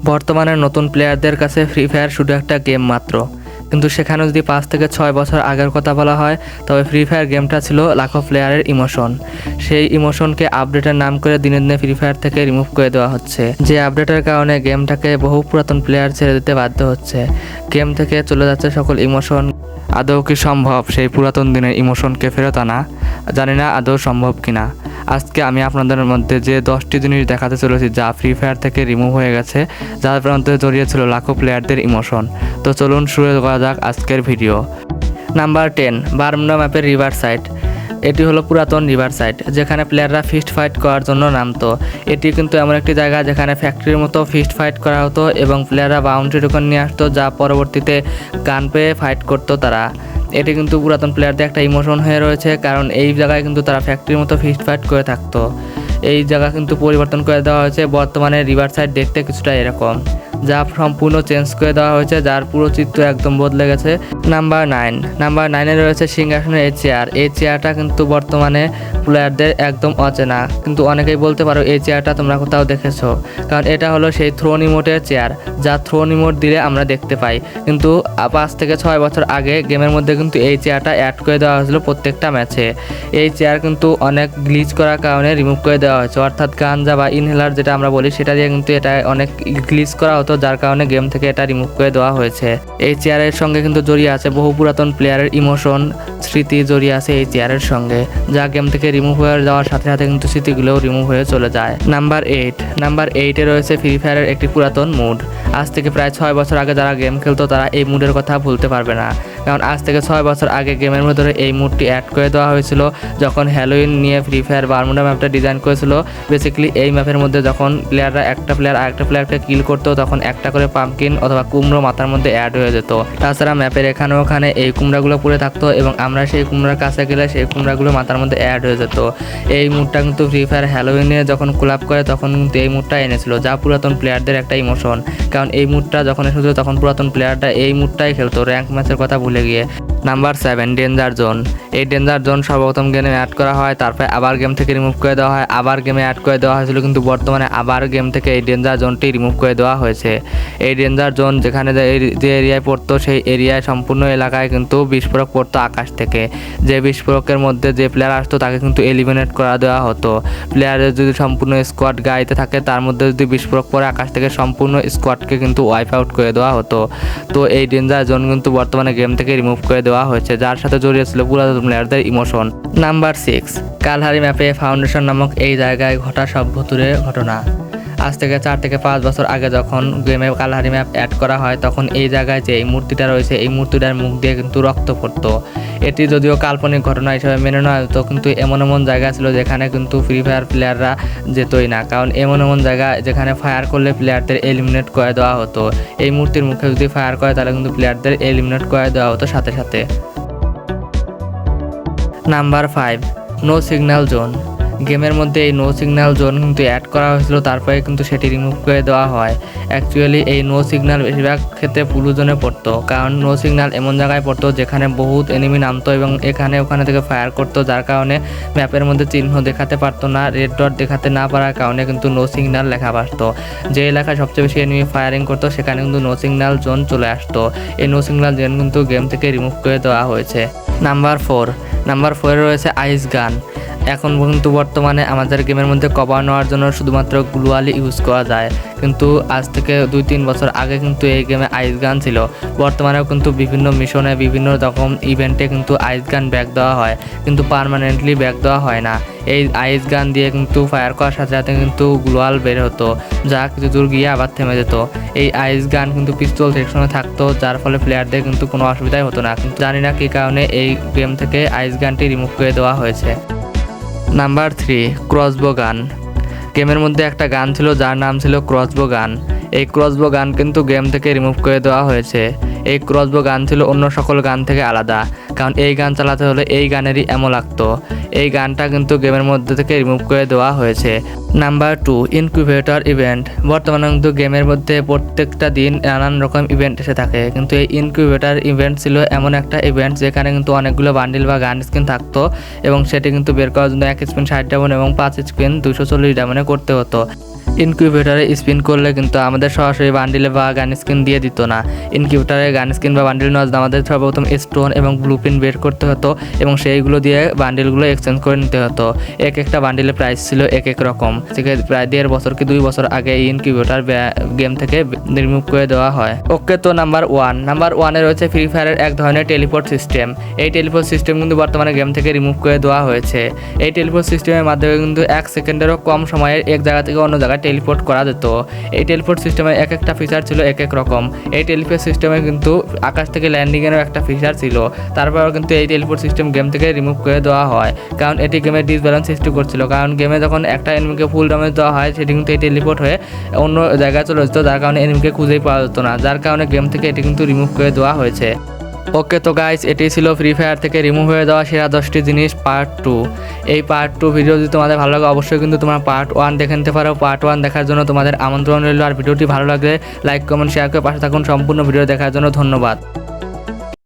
বর্তমানে নতুন প্লেয়ারদের কাছে ফ্রি ফায়ার শুধু একটা গেম মাত্র, কিন্তু সেখানে যদি 5 থেকে 6 বছর আগের কথা বলা হয় তবে ফ্রি ফায়ার গেমটা ছিল লাখো প্লেয়ারের ইমোশন। সেই ইমোশনকে আপডেটের নাম করে দিনে দিনে ফ্রি ফায়ার থেকে রিমুভ করে দেওয়া হচ্ছে, যে আপডেটের কারণে গেমটাকে বহু পুরাতন প্লেয়ার ছেড়ে দিতে বাধ্য হচ্ছে। গেম থেকে চলে যাচ্ছে সকল ইমোশন। আদৌ কি সম্ভব সেই পুরাতন দিনের ইমোশনকে ফেরত আনা? জানি না আদৌ সম্ভব কিনা। আজকে আমি আপনাদের মধ্যে যে 10টি জিনিস দেখাতে চলেছি যা ফ্রি ফায়ার থেকে রিমুভ হয়ে গেছে, যার মধ্যে জড়িয়ে ছিল লাখো প্লেয়ারদের ইমোশন। তো চলুন শুরু করা যাক আজকের ভিডিও। নাম্বার 10, বারমুডা ম্যাপের রিভার সাইড। এটি হলো পুরাতন রিভার সাইড, যেখানে প্লেয়াররা ফিস্ট ফাইট করার জন্য নামতো। এটি কিন্তু এমন একটি জায়গা যেখানে ফ্যাক্টরির মতো ফিস্ট ফাইট করা হতো এবং প্লেয়াররা বাউন্ডারি টোকেন নিয়ে আসতো, যা পরবর্তীতে গান পেয়ে ফাইট করতো তারা। এটি কিন্তু পুরাতন প্লেয়ারদের একটা ইমোশন হয়ে রয়েছে, কারণ এই জায়গায় কিন্তু তারা ফ্যাক্টরির মতো ফিস্ট ফাইট করে থাকতো। এই জায়গা কিন্তু পরিবর্তন করে দেওয়া হয়েছে। বর্তমানে রিভার সাইড দেখতে কিছুটা এরকম, যা সম্পূর্ণ চেঞ্জ করে দেওয়া হয়েছে, যার পুরো চিত্র একদম বদলে গেছে। নাম্বার 9 রয়েছে সিংহাসনের এই চেয়ার। এই চেয়ারটা কিন্তু বর্তমানে প্লেয়ারদের একদম অচেনা, কিন্তু অনেকেই বলতে পারো এই চেয়ারটা তোমরা কোথাও দেখেছো, কারণ এটা হলো সেই থ্রোন ইমোটের চেয়ার, যা থ্রোন ইমোট দিলে আমরা দেখতে পাই। কিন্তু 5 থেকে 6 বছর আগে গেমের মধ্যে কিন্তু এই চেয়ারটা অ্যাড করে দেওয়া হয়েছিল প্রত্যেকটা ম্যাচে। এই চেয়ার কিন্তু অনেক গ্লিচ করার কারণে রিমুভ করে দেওয়া হয়েছে, অর্থাৎ গাঞ্জা বা ইনহেলার যেটা আমরা বলি সেটা দিয়ে কিন্তু এটা অনেক গ্লিচ করা হতো, যার কারণে গেম থেকে এটা রিমুভ করে দেওয়া হয়েছে। এই চেয়ারের সঙ্গে কিন্তু জড়িয়ে আছে বহু পুরাতন প্লেয়ারের ইমোশন, স্মৃতি জড়িয়ে আছে এই চেয়ারের সঙ্গে, যা গেম থেকে রিমুভ হয়ে যাওয়ার সাথে সাথে কিন্তু স্মৃতিগুলোও রিমুভ হয়ে চলে যায়। নাম্বার 8 রয়েছে ফ্রি ফায়ারের একটি পুরাতন মুড। আজ থেকে প্রায় 6 বছর আগে যারা গেম খেলতো তারা এই মুডের কথা ভুলতে পারবে না, কারণ আজ থেকে 6 বছর আগে গেমের মধ্যে এই মুডটি অ্যাড করে দেওয়া হয়েছিল যখন হ্যালোইন নিয়ে ফ্রি ফায়ার বারমুডা ম্যাপটা ডিজাইন করেছিল। বেসিক্যালি এই ম্যাপের মধ্যে যখন প্লেয়াররা একটা প্লেয়ার আরেকটা প্লেয়ারকে কিল করতো তখন একটা করে পাম্পকিন অথবা কুমড়ো মাথার মধ্যে অ্যাড হয়ে যেত। তাছাড়া ম্যাপের এখানে ওখানে এই কুমড়াগুলো পড়ে থাকতো এবং আমরা সেই কুমড়ার কাছে গেলে সেই কুমড়াগুলো মাথার মধ্যে অ্যাড হয়ে যেত। এই মুডটা কিন্তু ফ্রি ফায়ার হ্যালোইন নিয়ে যখন কোলাপ করে তখন কিন্তু এই মুডটা এনেছিল, যা পুরাতন প্লেয়ারদের একটা ইমোশন, কারণ এই মুডটা যখন এসেছিল তখন পুরাতন প্লেয়ারটা এই মুডটাই খেলতো র্যাঙ্ক ম্যাচের কথা ভুলে গিয়ে। Number 7, danger zone. এই ডেঞ্জার জোন সর্বপ্রথম গেমে অ্যাড করা হয়, তারপরে আবার গেম থেকে রিমুভ করে দেওয়া হয়, আবার গেমে অ্যাড করে দেওয়া হয়েছিল, কিন্তু বর্তমানে আবার গেম থেকে এই ডেঞ্জার জোনটি রিমুভ করে দেওয়া হয়েছে। এই ডেঞ্জার জোন যেখানে যে এরিয়ায় পড়তো সেই এরিয়ায় সম্পূর্ণ এলাকায় কিন্তু বিস্ফোরক পড়তো আকাশ থেকে। যে বিস্ফোরকের মধ্যে যে প্লেয়ার আসতো তাকে কিন্তু এলিমিনেট করা দেওয়া হতো। প্লেয়ারের যদি সম্পূর্ণ স্কোয়াড গাড়িতে থাকে তার মধ্যে যদি বিস্ফোরক পড়ে আকাশ থেকে সম্পূর্ণ স্কোয়াডকে কিন্তু ওয়াইপ আউট করে দেওয়া হতো। তো এই ডেঞ্জার জোন কিন্তু বর্তমানে গেম থেকে রিমুভ করে দেওয়া হয়েছে, যার সাথে জড়িয়ে ছিল পুরাতন প্লেয়ারদের ইমোশন। নাম্বার 6, কালহারি ম্যাপে ফাউন্ডেশন নামক এই জায়গায় ঘটা সব ভুতুরে ঘটনা। আজ থেকে 4 থেকে 5 বছর আগে যখন গেমে কালহারি ম্যাপ অ্যাড করা হয় তখন এই জায়গায় যে এই মূর্তিটা রয়েছে এই মূর্তিটার মুখ দিয়ে কিন্তু রক্ত পড়তো। এটি যদিও কাল্পনিক ঘটনা হিসেবে মেনে নেওয়া হতো, কিন্তু এমন এমন জায়গা ছিল যেখানে কিন্তু ফ্রি ফায়ার প্লেয়াররা যেতই না, কারণ এমন এমন জায়গা যেখানে ফায়ার করলে প্লেয়ারদের এলিমিনেট করে দেওয়া হতো। এই মূর্তির মুখে যদি ফায়ার করে তাহলে কিন্তু প্লেয়ারদের এলিমিনেট করে দেওয়া হতো সাথে সাথে। Number 5, no signal zone. গেমের মধ্যে এই নো সিগন্যাল জোন কিন্তু অ্যাড করা হয়েছিল, তারপরে কিন্তু সেটি রিমুভ করে দেওয়া হয়। অ্যাকচুয়ালি এই নো সিগন্যাল বেশিরভাগ ক্ষেত্রে ব্লু জোনে পড়তো, কারণ নো সিগন্যাল এমন জায়গায় পড়তো যেখানে বহুত এনিমি নামতো এবং এখানে ওখানে থেকে ফায়ার করতো, যার কারণে ম্যাপের মধ্যে চিহ্ন দেখাতে পারতো না। রেড ডট দেখাতে না পারার কারণে কিন্তু নো সিগন্যাল লেখা আসতো। যে এলাকায় সবচেয়ে বেশি এনিমি ফায়ারিং করতো সেখানে কিন্তু নো সিগন্যাল জোন চলে আসতো। এই নো সিগন্যাল জোন কিন্তু গেম থেকে রিমুভ করে দেওয়া হয়েছে। নাম্বার 4 রয়েছে আইস গান। এখন কিন্তু বর্তমানে আমাদের গেমের মধ্যে কভার নেওয়ার জন্য শুধুমাত্র গ্লুয়ালি ইউজ করা যায়, কিন্তু আজ থেকে 2-3 বছর আগে কিন্তু এই গেমে আইস গান ছিল। বর্তমানেও কিন্তু বিভিন্ন মিশনে বিভিন্ন রকম ইভেন্টে কিন্তু আইস গান ব্যাক দেওয়া হয়, কিন্তু পার্মানেন্টলি ব্যাক দেওয়া হয় না। এই আইস গান দিয়ে কিন্তু ফায়ার করার সাথে সাথে কিন্তু গ্লোয়াল বের হতো, যা কিছু দূর গিয়ে আবার থেমে যেত। এই আইস গান কিন্তু পিস্তল সেকশনে থাকতো, যার ফলে প্লেয়ারদের কিন্তু কোনো অসুবিধাই হতো না, কিন্তু জানি না কী কারণে এই গেম থেকে আইস গানটি রিমুভ করে দেওয়া হয়েছে। নাম্বার 3, ক্রসবো গান। গেমের মধ্যে একটা গান ছিল যার নাম ছিল ক্রসবো গান। এই ক্রসবো গান কিন্তু গেম থেকে রিমুভ করে দেওয়া হয়েছে। এই ক্রসবো গান ছিল অন্য সকল গান থেকে আলাদা, কারণ এই গান চালাতে হলে এই গানেরই এমন লাগতো। এই গানটা কিন্তু গেমের মধ্যে থেকে রিমুভ করে দেওয়া হয়েছে। Number 2, incubator event. বর্তমানে কিন্তু গেমের মধ্যে প্রত্যেকটা দিন নানান রকম ইভেন্ট এসে থাকে, কিন্তু এই ইনকিউবেটর ইভেন্ট ছিল এমন একটা ইভেন্ট যেখানে কিন্তু অনেকগুলো বান্ডিল বা গান স্কিন থাকতো এবং সেটি কিন্তু বের করার জন্য 1 স্পিন 60 ডায়মন্ড এবং 5 স্পিন 240 ডায়মন্ডে করতে হতো। ইনকিউবেটরে স্পিন করলে কিন্তু আমাদের সরাসরি বান্ডিলে বা গান স্কিন দিয়ে দিত না। ইনকিউবেটরে গান স্কিন বা বান্ডিল নেওয়ার জন্য আমাদের সর্বপ্রথম স্টোন এবং ব্লুপ্রিন্ট বের করতে হতো এবং সেইগুলো দিয়ে বান্ডিলগুলো এক্সচেঞ্জ করে নিতে হতো। এক একটা বান্ডিলের প্রাইস ছিল এক এক রকম, থেকে প্রায় 1.5 বছর কি 2 বছর আগে এই ইনকিউবেটর গেম থেকে রিমুভ করে দেওয়া হয়। ওকে, তো নাম্বার 1 রয়েছে ফ্রি ফায়ারের এক ধরনের টেলিপোর্ট সিস্টেম। এই টেলিপোর্ট সিস্টেম কিন্তু বর্তমানে গেম থেকে রিমুভ করে দেওয়া হয়েছে। এই টেলিপোর্ট সিস্টেমের মাধ্যমে কিন্তু 1 সেকেন্ডেরও কম সময়ে এক জায়গা থেকে অন্য জায়গায় টেলিপোর্ট করা যেত। এই টেলিপোর্ট সিস্টেমে এক একটা ফিচার ছিল এক এক রকম। এই টেলিপোর্ট সিস্টেমে কিন্তু আকাশ থেকে ল্যান্ডিংয়েরও একটা ফিচার ছিল। তারপরেও কিন্তু এই টেলিপোর্ট সিস্টেম গেম থেকে রিমুভ করে দেওয়া হয়, কারণ এটি গেমের ডিসব্যালেন্স সৃষ্টি করছিল। কারণ গেমে যখন একটা এনিমিকে ফুল ড্যামেজ দেওয়া হয়, সেটি কিন্তু এই টেলিপোর্ট হয়ে অন্য জায়গায় চলে যেত, যার কারণে এনিমিকে খুঁজেই পাওয়া যেত না, যার কারণে গেম থেকে এটি কিন্তু রিমুভ করে দেওয়া হয়েছে। ওকে, তো গাইস, এটি ছিল ফ্রি ফায়ার থেকে রিমুভ হয়ে দেওয়া সেরা 10টি জিনিস পার্ট 2। এই পার্ট 2 ভিডিও যদি তোমাদের ভালো লাগে অবশ্যই কিন্তু তোমরা পার্ট 1 দেখে নিতে পারো। পার্ট 1 দেখার জন্য তোমাদের আমন্ত্রণ রইল। আর ভিডিওটি ভালো লাগলে লাইক কমেন্ট শেয়ার করে পাশে থাকুন। সম্পূর্ণ ভিডিও দেখার জন্য ধন্যবাদ।